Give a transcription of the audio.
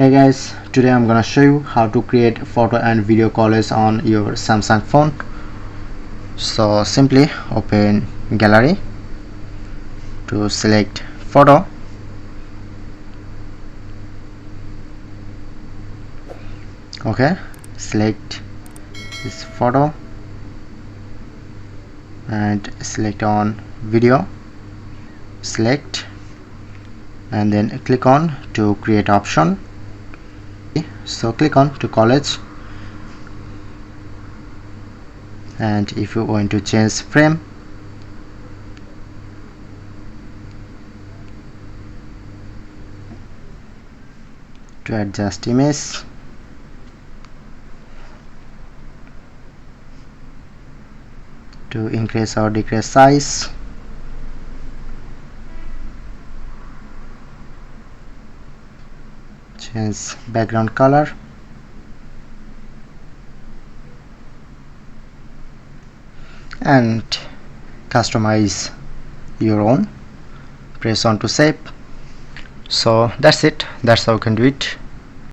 Hey guys, today I'm gonna show you how to create photo and video collage on your Samsung phone. So simply open gallery to select photo. Okay, select this photo and select on video, select and then click on to create option. So click on to collage, and if you want to change frame, to adjust image, to increase or decrease size, change background color, and customize your own. Press on to save. So that's it, that's how you can do it.